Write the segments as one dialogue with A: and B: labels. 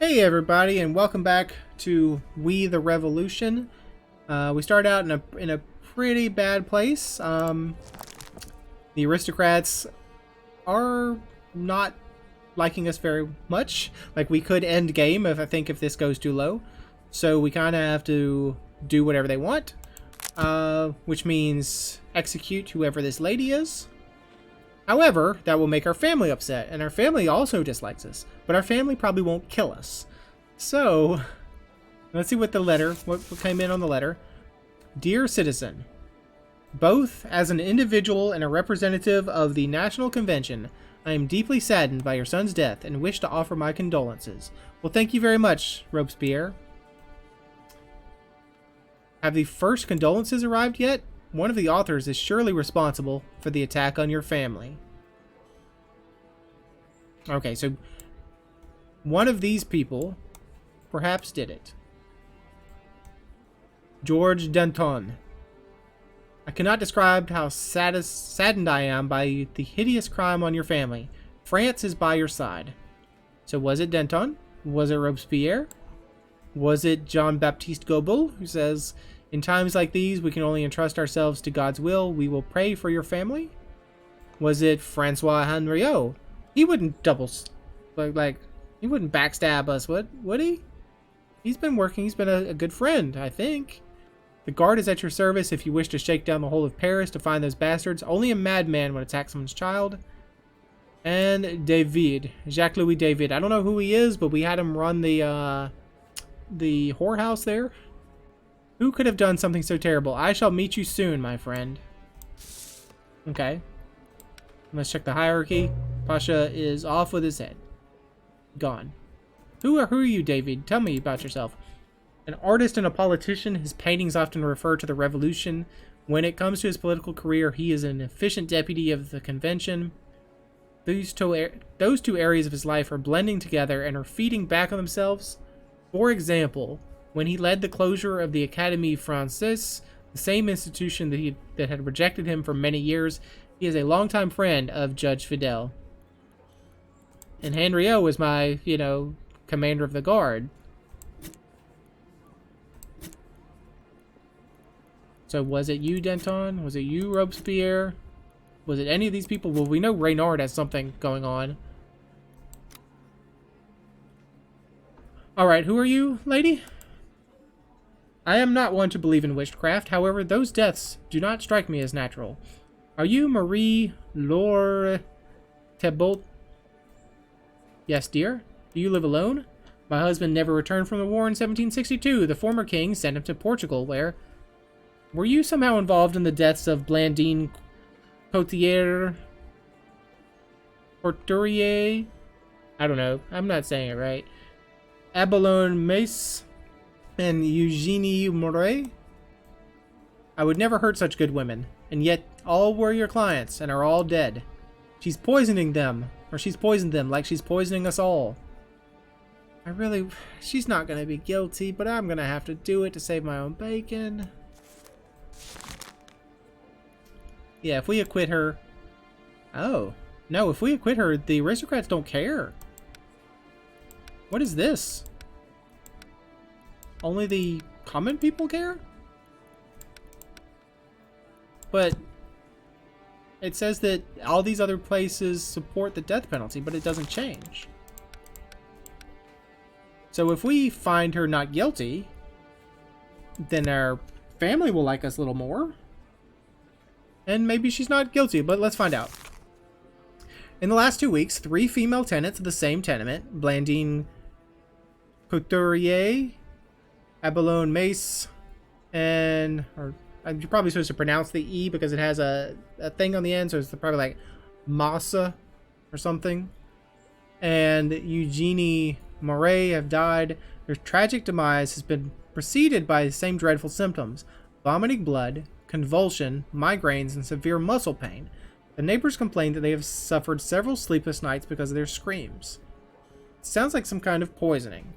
A: Hey everybody, and welcome back to We the Revolution. We started out in a pretty bad place. The aristocrats are not liking us very much. Like, we could end game if this goes too low. So we kind of have to do whatever they want, which means execute whoever this lady is. However, that will make our family upset, and our family also dislikes us, but our family probably won't kill us. So, let's see what came in on the letter. Dear citizen, both as an individual and a representative of the National Convention, I am deeply saddened by your son's death and wish to offer my condolences. Well, thank you very much, Robespierre. Have the first condolences arrived yet? One of the authors is surely responsible for the attack on your family. Okay, so one of these people perhaps did it. George Danton. I cannot describe how saddened I am by the hideous crime on your family. France is by your side. So was it Danton? Was it Robespierre? Was it Jean-Baptiste Gobel, who says, in times like these, we can only entrust ourselves to God's will. We will pray for your family? Was it Francois Henriot? He wouldn't he wouldn't backstab us, would he? He's been working. He's been a good friend, I think. The guard is at your service if you wish to shake down the whole of Paris to find those bastards. Only a madman would attack someone's child. And David, Jacques-Louis David. I don't know who he is, but we had him run the whorehouse there. Who could have done something so terrible? I shall meet you soon, my friend. Okay. Let's check the hierarchy. Pasha is off with his head. Gone. Who are you, David? Tell me about yourself. An artist and a politician, his paintings often refer to the revolution. When it comes to his political career, he is an efficient deputy of the convention. Those two areas of his life are blending together and are feeding back on themselves. For example, when he led the closure of the Académie Française, the same institution that had rejected him for many years, he is a longtime friend of Judge Fidel. And Henriot was my, commander of the guard. So was it you, Danton? Was it you, Robespierre? Was it any of these people? Well, we know Reynard has something going on. Alright, who are you, lady? I am not one to believe in witchcraft. However, those deaths do not strike me as natural. Are you Marie Laure Thébault? Yes, dear. Do you live alone? My husband never returned from the war in 1762. The former king sent him to Portugal, where... Were you somehow involved in the deaths of Blandine Couturier? I don't know. I'm not saying it right. Abelone Mace and Eugenie Moret? I would never hurt such good women, and yet all were your clients and are all dead. She's poisoning them, or she's poisoned them like she's poisoning us all. She's not going to be guilty, but I'm going to have to do it to save my own bacon. Yeah, if we acquit her... Oh. No, if we acquit her, the aristocrats don't care. What is this? Only the common people care? But it says that all these other places support the death penalty, but it doesn't change. So if we find her not guilty, then our family will like us a little more. And maybe she's not guilty, but let's find out. In the last 2 weeks, 3 female tenants of the same tenement, Blandine Couturier, Abelone Mace, and... You're probably supposed to pronounce the E because it has a thing on the end, so it's probably like Massa or something. And Eugenie Moret have died. Their tragic demise has been preceded by the same dreadful symptoms: vomiting blood, convulsion, migraines, and severe muscle pain. The neighbors complain that they have suffered several sleepless nights because of their screams. It sounds like some kind of poisoning.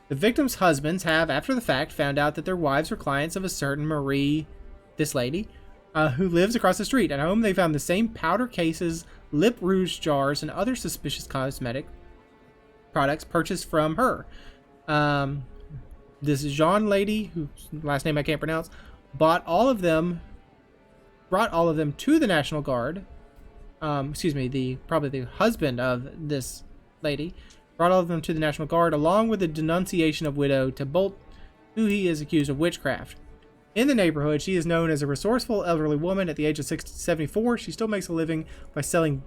A: The victims' husbands have, after the fact, found out that their wives were clients of a certain Marie, this lady, who lives across the street. At home, they found the same powder cases, lip rouge jars, and other suspicious cosmetic products purchased from her. This Jean lady, whose last name I can't pronounce, brought all of them to the National Guard. Excuse me, probably the husband of this lady brought all of them to the National Guard, along with a denunciation of Widow to Bolt, who he is accused of witchcraft. In the neighborhood, she is known as a resourceful elderly woman. At the age of 74, she still makes a living by selling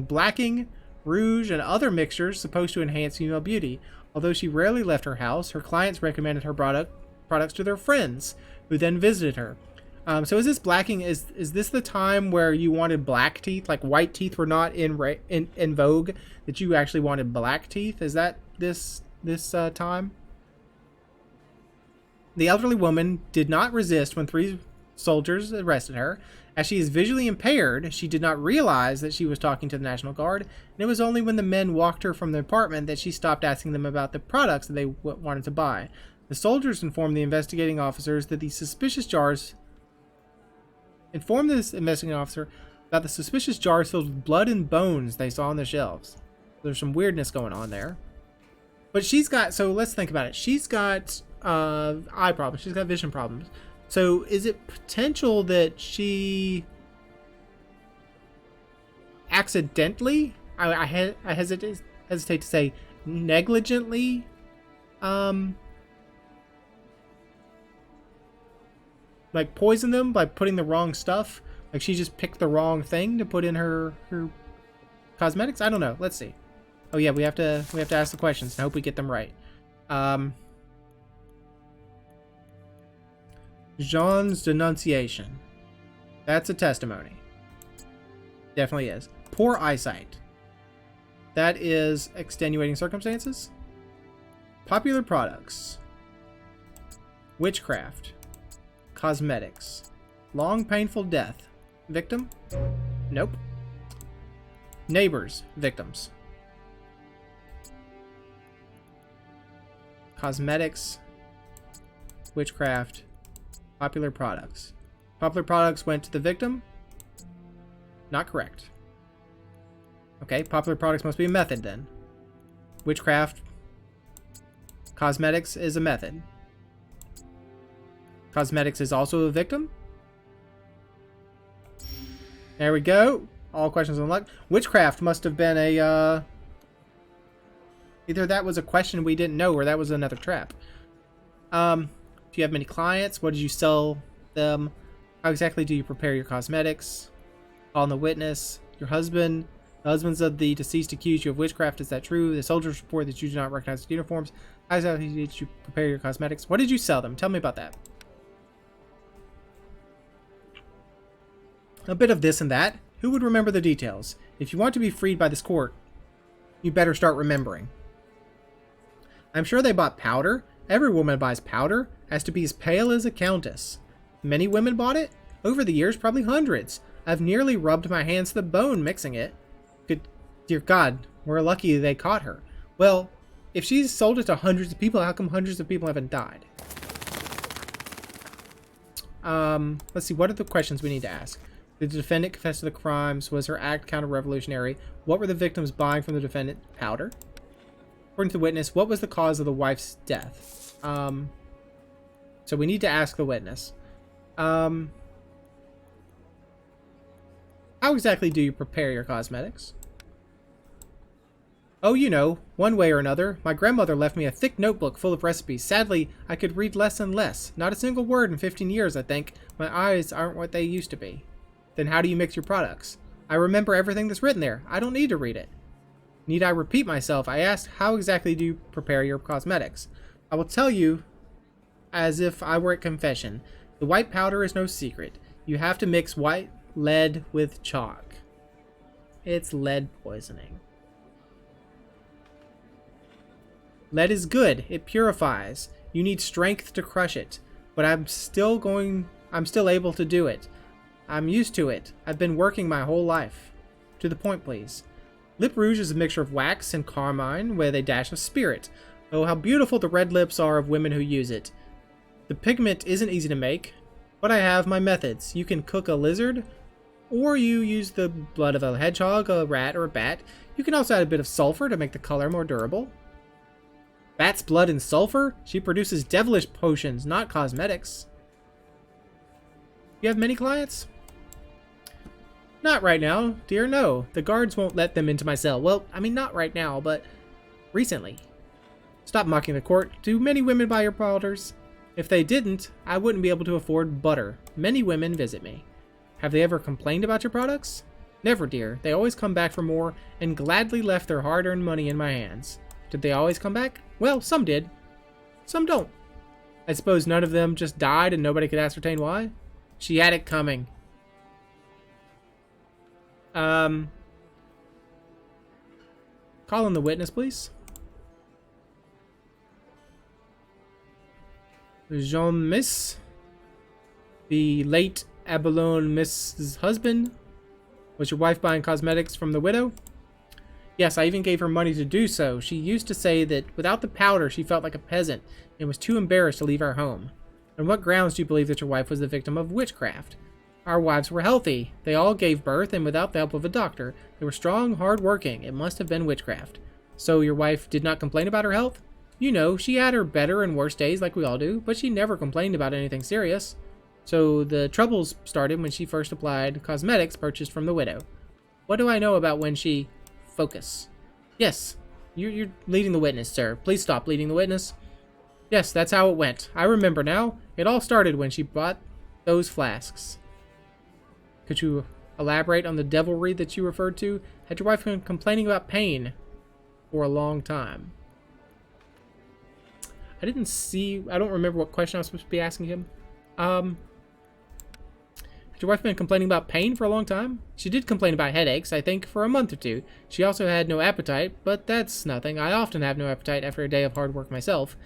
A: blacking, rouge, and other mixtures supposed to enhance female beauty. Although she rarely left her house, her clients recommended her products to their friends, who then visited her. So is this blacking? Is this the time where you wanted black teeth, like white teeth were not in vogue, that you actually wanted black teeth? Is that this time? The elderly woman did not resist when 3 soldiers arrested her. As she is visually impaired, she did not realize that she was talking to the National Guard, and it was only when the men walked her from the apartment that she stopped asking them about the products that they wanted to buy. The soldiers informed the investigating officers about the suspicious jars filled with blood and bones they saw on the shelves. There's some weirdness going on there. But so let's think about it. She's got eye problems. She's got vision problems. So is it potential that she accidentally, I hesitate to say negligently, like poison them by putting the wrong stuff? Like she just picked the wrong thing to put in her cosmetics? I don't know. Let's see. Oh yeah, we have to ask the questions and hope we get them right. Jean's denunciation. That's a testimony. Definitely is. Poor eyesight. That is extenuating circumstances. Popular products. Witchcraft. Cosmetics. Long painful death. Victim? Nope. Neighbors. Victims. Cosmetics. Witchcraft. Popular products. Popular products went to the victim? Not correct. Okay, popular products must be a method then. Witchcraft. Cosmetics is a method. Cosmetics is also a victim. There we go. All questions unlocked. Witchcraft must have been a, either that was a question we didn't know or that was another trap. Do you have many clients? What did you sell them? How exactly do you prepare your cosmetics? Call the witness. Your husband. The husbands of the deceased accuse you of witchcraft. Is that true? The soldiers report that you do not recognize the uniforms. How exactly did you prepare your cosmetics? What did you sell them? Tell me about that. A bit of this and that. Who would remember the details? If you want to be freed by this court, you better start remembering. I'm sure they bought powder. Every woman buys powder. Has to be as pale as a countess. Many women bought it? Over the years, probably hundreds. I've nearly rubbed my hands to the bone mixing it. Good, dear God, we're lucky they caught her. Well, if she's sold it to hundreds of people, how come hundreds of people haven't died? Let's see, what are the questions we need to ask? Did the defendant confess to the crimes? Was her act counter-revolutionary? What were the victims buying from the defendant? Powder. According to the witness, what was the cause of the wife's death? So we need to ask the witness. How exactly do you prepare your cosmetics? Oh, you know, one way or another. My grandmother left me a thick notebook full of recipes. Sadly, I could read less and less. Not a single word in 15 years, I think. My eyes aren't what they used to be. Then how do you mix your products? I remember everything that's written there. I don't need to read it. Need I repeat myself? I asked, how exactly do you prepare your cosmetics? I will tell you as if I were at confession. The white powder is no secret. You have to mix white lead with chalk. It's lead poisoning. Lead is good. It purifies. You need strength to crush it. But I'm still able to do it. I'm used to it. I've been working my whole life. To the point, please. Lip rouge is a mixture of wax and carmine with a dash of spirit. Oh, how beautiful the red lips are of women who use it. The pigment isn't easy to make, but I have my methods. You can cook a lizard, Or you use the blood of a hedgehog, a rat, or a bat. You can also add a bit of sulfur to make the color more durable. Bat's blood and sulfur? She produces devilish potions, not cosmetics. You have many clients? Not right now, dear, no. The guards won't let them into my cell. Well, I mean, not right now, but recently. Stop mocking the court. Do many women buy your powders? If they didn't, I wouldn't be able to afford butter. Many women visit me. Have they ever complained about your products? Never, dear. They always come back for more and gladly left their hard-earned money in my hands. Did they always come back? Well, some did. Some don't. I suppose none of them just died and nobody could ascertain why? She had it coming. Call in the witness, please. Jean Miss, the late Abalone Miss's husband. Was your wife buying cosmetics from the widow? Yes, I even gave her money to do so. She used to say that without the powder, she felt like a peasant and was too embarrassed to leave our home. On what grounds do you believe that your wife was the victim of witchcraft? Our wives were healthy. They all gave birth, and without the help of a doctor. They were strong, hard-working. It must have been witchcraft. So your wife did not complain about her health? You know, she had her better and worse days like we all do, but she never complained about anything serious. So the troubles started when she first applied cosmetics purchased from the widow. What do I know about when she... Focus. Yes, you're leading the witness, sir. Please stop leading the witness. Yes, that's how it went. I remember now. It all started when she bought those flasks. Could you elaborate on the devilry that you referred to? Had your wife been complaining about pain for a long time? I don't remember what question I was supposed to be asking him. Had your wife been complaining about pain for a long time? She did complain about headaches, I think, for a month or two. She also had no appetite, but that's nothing. I often have no appetite after a day of hard work myself.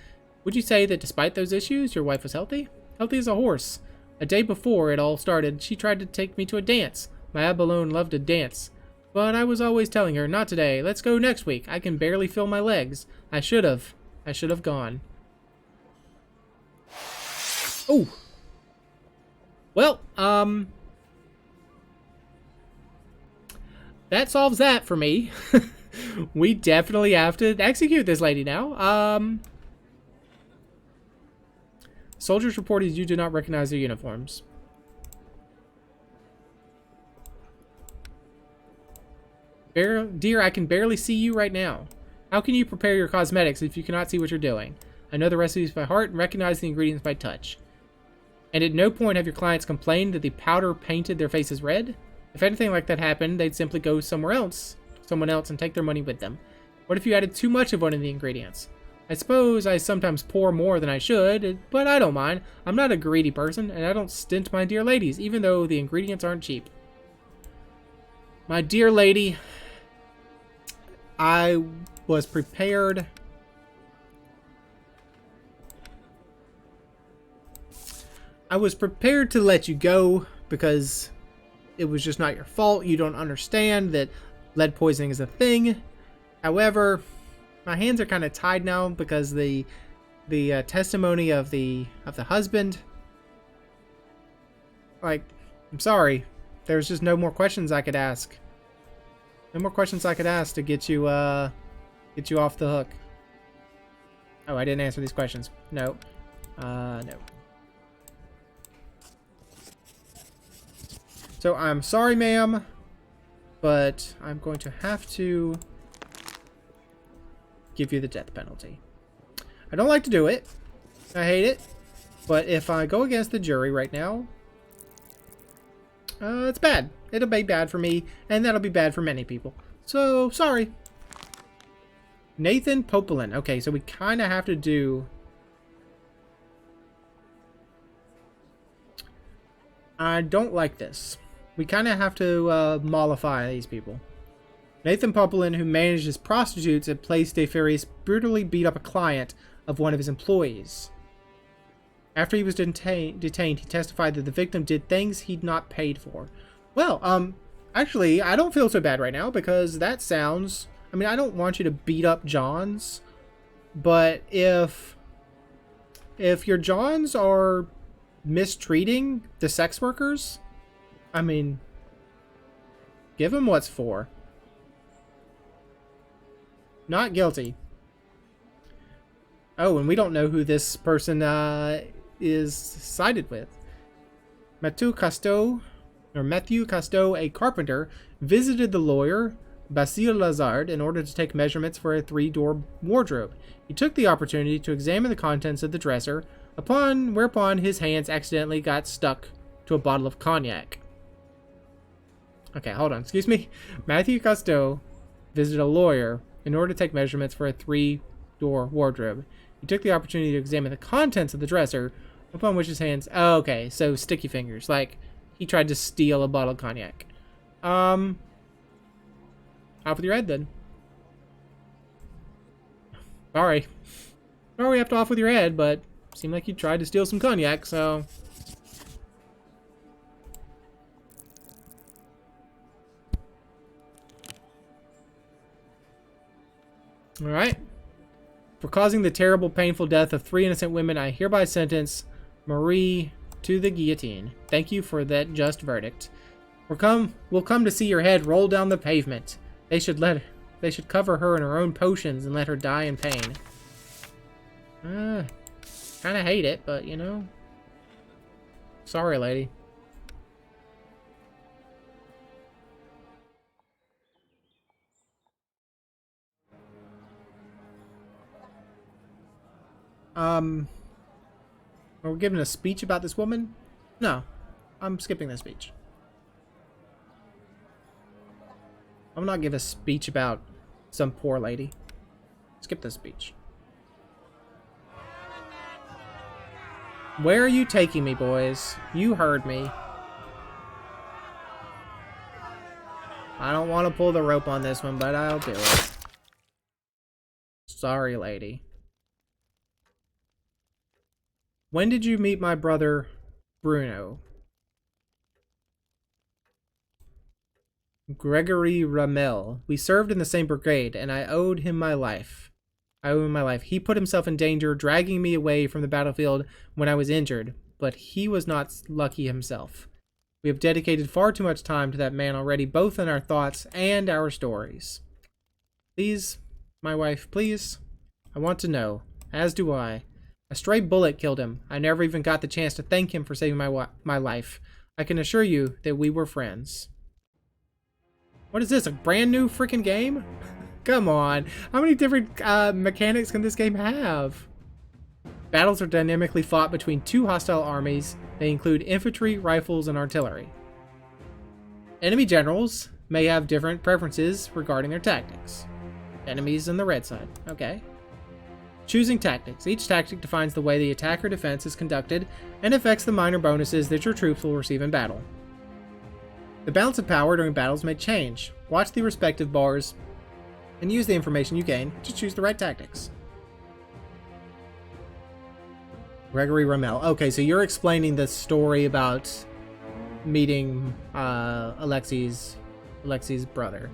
A: Would you say that despite those issues, your wife was healthy? Healthy as a horse. A day before it all started, she tried to take me to a dance. My Abalone loved to dance. But I was always telling her, not today, let's go next week. I can barely feel my legs. I should have gone. Oh! Well, that solves that for me. We definitely have to execute this lady now. Soldiers reported you do not recognize their uniforms. Dear, I can barely see you right now. How can you prepare your cosmetics if you cannot see what you're doing? I know the recipes by heart and recognize the ingredients by touch. And at no point have your clients complained that the powder painted their faces red? If anything like that happened, they'd simply go someone else, and take their money with them. What if you added too much of one of the ingredients? I suppose I sometimes pour more than I should, but I don't mind. I'm not a greedy person, and I don't stint my dear ladies, even though the ingredients aren't cheap. My dear lady, I was prepared. I was prepared to let you go because it was just not your fault. You don't understand that lead poisoning is a thing. However, my hands are kind of tied now because the testimony of the husband. Like, I'm sorry, there's just no more questions I could ask. No more questions I could ask to get you off the hook. Oh, I didn't answer these questions. No. No. So I'm sorry, ma'am, but I'm going to have to give you the death penalty. I don't like to do it. I hate it. But if I go against the jury right now, it's bad. It'll be bad for me, and that'll be bad for many people. So, sorry. Nathan Popelin. Okay, so we kind of have to do... I don't like this. We kind of have to mollify these people. Nathan Popelin, who manages prostitutes at Place des Fairies, brutally beat up a client of one of his employees. After he was detained, he testified that the victim did things he'd not paid for. Well, actually, I don't feel so bad right now because that sounds... I mean, I don't want you to beat up Johns, but if your Johns are mistreating the sex workers, I mean, Give him what's for. Not guilty. Oh, and we don't know who this person is sided with. Mathieu Casteau, a carpenter, visited the lawyer Basile Lazard in order to take measurements for a 3-door wardrobe. He took the opportunity to examine the contents of the dresser, whereupon his hands accidentally got stuck to a bottle of cognac. Okay, hold on. Excuse me. Mathieu Casteau visited a lawyer in order to take measurements for a 3-door wardrobe. He took the opportunity to examine the contents of the dresser, upon which his hands... Oh, okay, so sticky fingers. Like, he tried to steal a bottle of cognac. Off with your head, then. Sorry. Sorry we have to off with your head, but seemed like you tried to steal some cognac, so... Alright. For causing the terrible, painful death of 3 innocent women, I hereby sentence Marie to the guillotine. Thank you for that just verdict. We'll come to see your head roll down the pavement. They should cover her in her own potions and let her die in pain. Kinda hate it, but you know. Sorry, lady. Are we giving a speech about this woman? No. I'm skipping this speech. I'm not giving a speech about some poor lady. Skip this speech. Where are you taking me, boys? You heard me. I don't want to pull the rope on this one, but I'll do it. Sorry, lady. When did you meet my brother, Bruno? Gregory Ramel. We served in the same brigade, and I owed him my life. He put himself in danger, dragging me away from the battlefield when I was injured, but he was not lucky himself. We have dedicated far too much time to that man already, both in our thoughts and our stories. Please, my wife, please. I want to know, as do I. A stray bullet killed him. I never even got the chance to thank him for saving my life. I can assure you that we were friends. What is this, a brand new freaking game? Come on. How many different mechanics can this game have? Battles are dynamically fought between 2 hostile armies. They include infantry, rifles, and artillery. Enemy generals may have different preferences regarding their tactics. Enemies on the red side. Okay. Choosing tactics. Each tactic defines the way the attack or defense is conducted and affects the minor bonuses that your troops will receive in battle. The balance of power during battles may change. Watch the respective bars and use the information you gain to choose the right tactics. Gregory Ramel. Okay, so you're explaining the story about meeting Alexei's brother.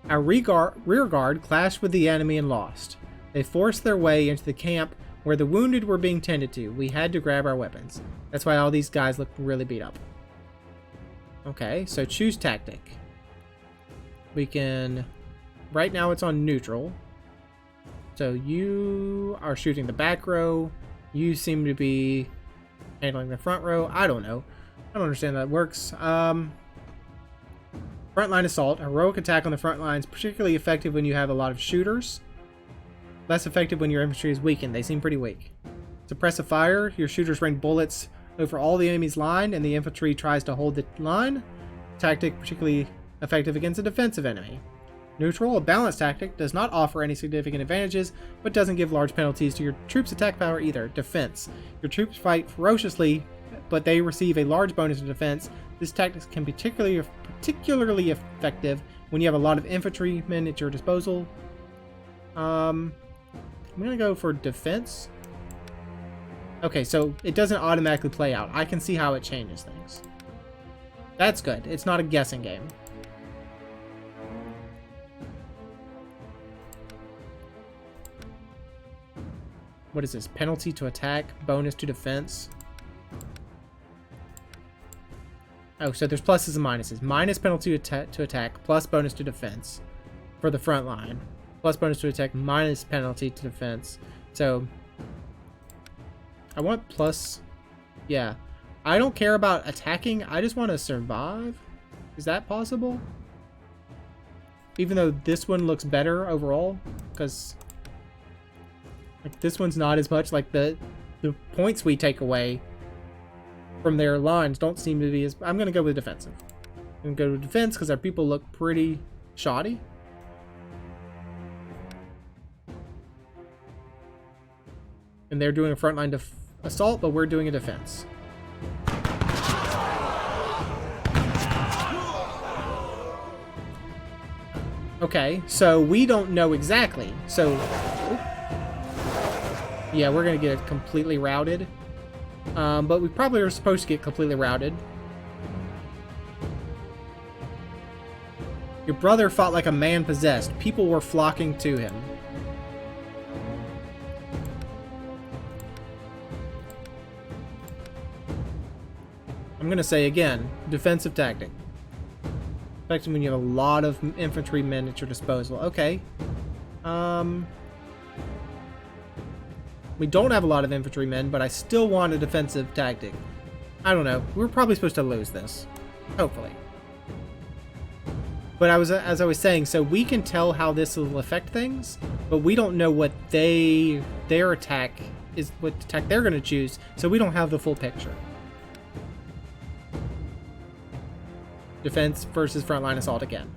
A: Our rear guard clashed with the enemy and lost. They forced their way into the camp where the wounded were being tended to. We had to grab our weapons. That's why all these guys look really beat up. Okay, so choose tactic. We can... Right now it's on neutral. So you are shooting the back row. You seem to be handling the front row. I don't know. I don't understand how that works. Frontline assault. Heroic attack on the front line is particularly effective when you have a lot of shooters. Less effective when your infantry is weakened. They seem pretty weak. Suppressive fire. Your shooters rain bullets over all the enemy's line, and the infantry tries to hold the line. Tactic particularly effective against a defensive enemy. Neutral, a balanced tactic, does not offer any significant advantages, but doesn't give large penalties to your troops' attack power either. Defense. Your troops fight ferociously, but they receive a large bonus in defense. This tactic can be particularly effective when you have a lot of infantrymen at your disposal. I'm gonna go for defense. Okay, so it doesn't automatically play out. I can see how it changes things. That's good. It's not a guessing game. What is this? Penalty to attack, bonus to defense. Oh, so there's pluses and minuses. Minus penalty to attack, plus bonus to defense for the front line. Plus bonus to attack, minus penalty to defense. So, I want plus... Yeah. I don't care about attacking. I just want to survive. Is that possible? Even though this one looks better overall. Because... like, this one's not as much. Like, the points we take away from their lines don't seem to be as... I'm going to go with defensive. I'm going to go with defense because our people look pretty shoddy. And they're doing a frontline assault, but we're doing a defense. Okay, so we don't know exactly. So, yeah, we're going to get completely routed. But we probably are supposed to get completely routed. Your brother fought like a man possessed. People were flocking to him. I'm going to say again, defensive tactic. Especially when you have a lot of infantrymen at your disposal. Okay. We don't have a lot of infantrymen, but I still want a defensive tactic. I don't know. We're probably supposed to lose this. Hopefully. But as I was saying, so we can tell how this will affect things, but we don't know what their attack is, what attack they're going to choose, so we don't have the full picture. Defense versus frontline assault again.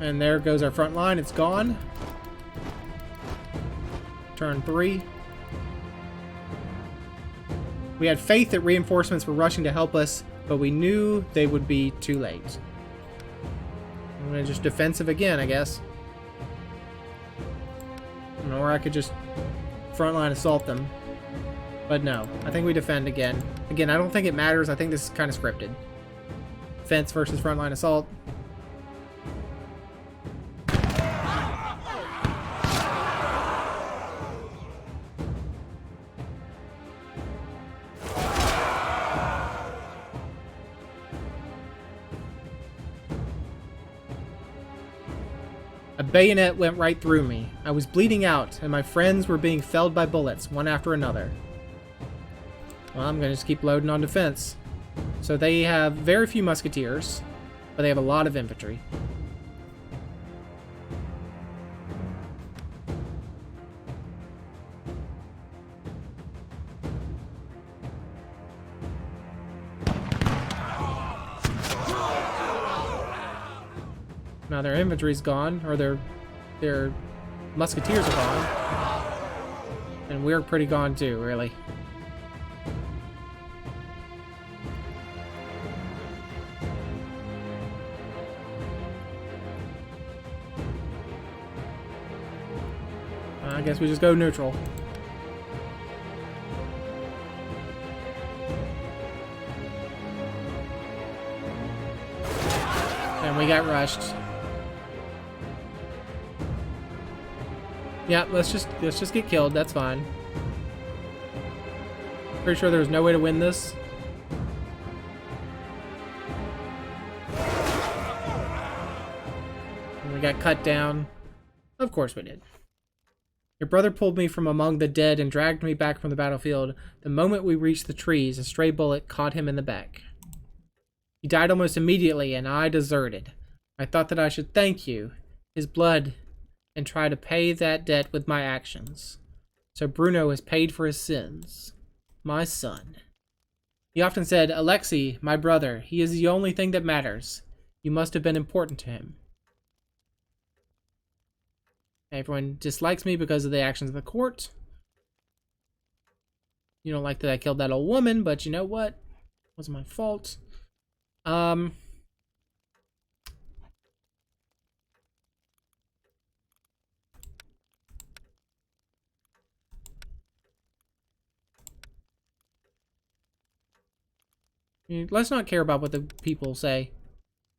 A: And there goes our front line. It's gone. Turn 3. We had faith that reinforcements were rushing to help us, but we knew they would be too late. I'm going to just defensive again, I guess. Or I could just frontline assault them. But no, I think we defend again. Again, I don't think it matters. I think this is kind of scripted. Defense versus frontline assault. A bayonet went right through me. I was bleeding out, and my friends were being felled by bullets, one after another. Well, I'm going to just keep loading on defense. So they have very few musketeers, but they have a lot of infantry. Now their infantry's gone, or their musketeers are gone. And we're pretty gone too, really. I guess we just go neutral. And we got rushed. Yeah, let's just get killed. That's fine. Pretty sure there's no way to win this. And we got cut down. Of course we did. Your brother pulled me from among the dead and dragged me back from the battlefield. The moment we reached the trees, a stray bullet caught him in the back. He died almost immediately, and I deserted. I thought that I should thank you, his blood, and try to pay that debt with my actions. So Bruno has paid for his sins. My son. He often said, Alexei, my brother, he is the only thing that matters. You must have been important to him. Everyone dislikes me because of the actions of the court. You don't like that I killed that old woman, but you know what? It wasn't my fault. Let's not care about what the people say.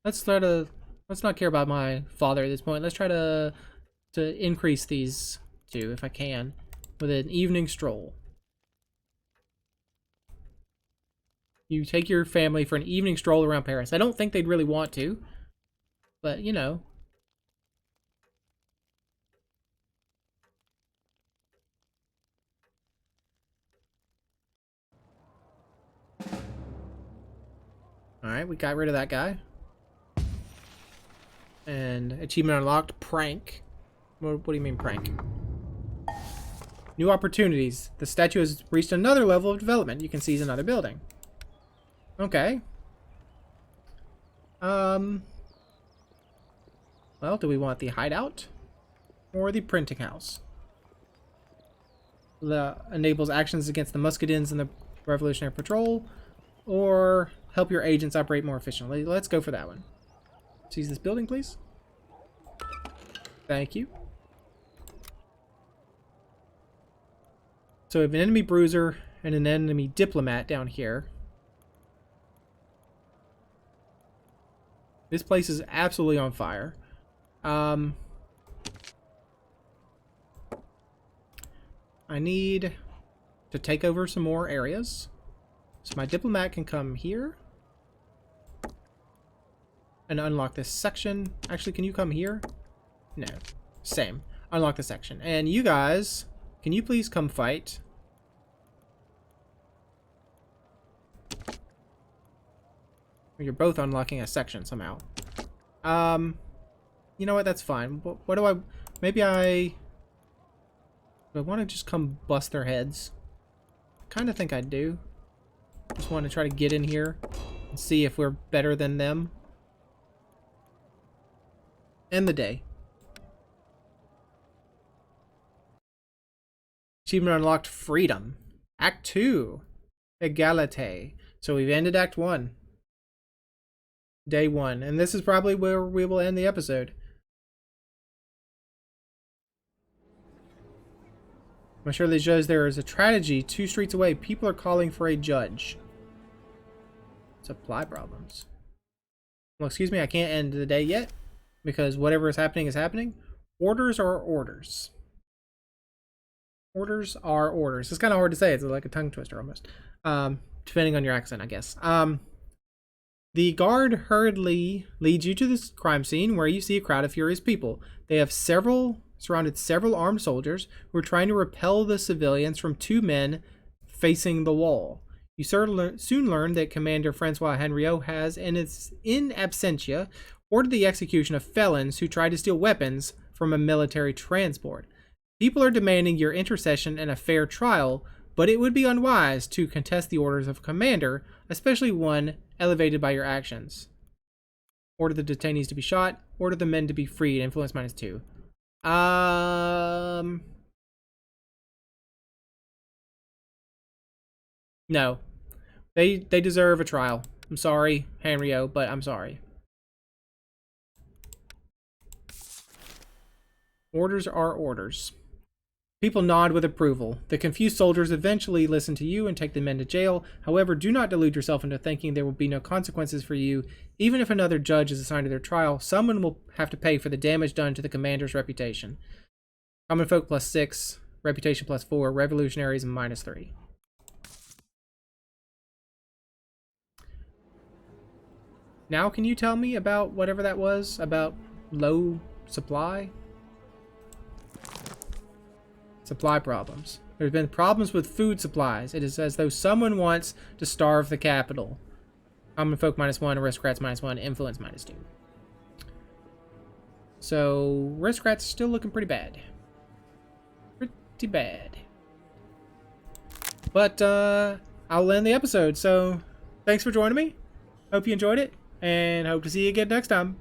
A: Let's not care about my father at this point. Let's try to increase these two if I can with an evening stroll. You take your family for an evening stroll around Paris. I don't think they'd really want to, but you know. Alright, we got rid of that guy. And achievement unlocked, prank. What do you mean prank? New opportunities. The statue has reached another level of development. You can seize another building. Okay. Well, do we want the hideout or the printing house? That enables actions against the Muscadins and the Revolutionary Patrol, or help your agents operate more efficiently. Let's go for that one. Seize this building, please. Thank you. So we have an enemy bruiser and an enemy diplomat down here. This place is absolutely on fire. I need to take over some more areas. So my diplomat can come here and unlock this section. Actually, can you come here? No. Same. Unlock the section. And you guys, can you please come fight? You're both unlocking a section somehow. You know what? That's fine. What do I... Maybe I want to just come bust their heads. I kind of think I do. Just want to try to get in here and see if we're better than them. End the day. Achievement unlocked, freedom. Act 2. Egalite. So we've ended Act 1. Day 1. And this is probably where we will end the episode. I'm sure this shows there is a tragedy 2 streets away. People are calling for a judge. Supply problems. Well, excuse me, I can't end the day yet because whatever is happening is happening. Orders are orders. Orders are orders. It's kind of hard to say. It's like a tongue twister almost. Depending on your accent, I guess. The guard hurriedly leads you to this crime scene where you see a crowd of furious people. They have surrounded several armed soldiers who are trying to repel the civilians from 2 men facing the wall. You soon learn that Commander Francois Henriot has, in absentia, ordered the execution of felons who tried to steal weapons from a military transport. People are demanding your intercession and a fair trial, but it would be unwise to contest the orders of a commander, especially one elevated by your actions. Order the detainees to be shot. Order the men to be freed. Influence -2. No. They deserve a trial. I'm sorry, Henriot, but I'm sorry. Orders are orders. People nod with approval. The confused soldiers eventually listen to you and take the men to jail. However, do not delude yourself into thinking there will be no consequences for you. Even if another judge is assigned to their trial, someone will have to pay for the damage done to the commander's reputation. Common folk +6, reputation +4, revolutionaries -3. Now can you tell me about whatever that was? About low supply? Supply problems. There's been problems with food supplies. It is as though someone wants to starve the capital. Common folk -1, aristocrats -1, influence -2. So aristocrats still looking pretty bad. Pretty bad. But I'll end the episode. So thanks for joining me. Hope you enjoyed it, and hope to see you again next time.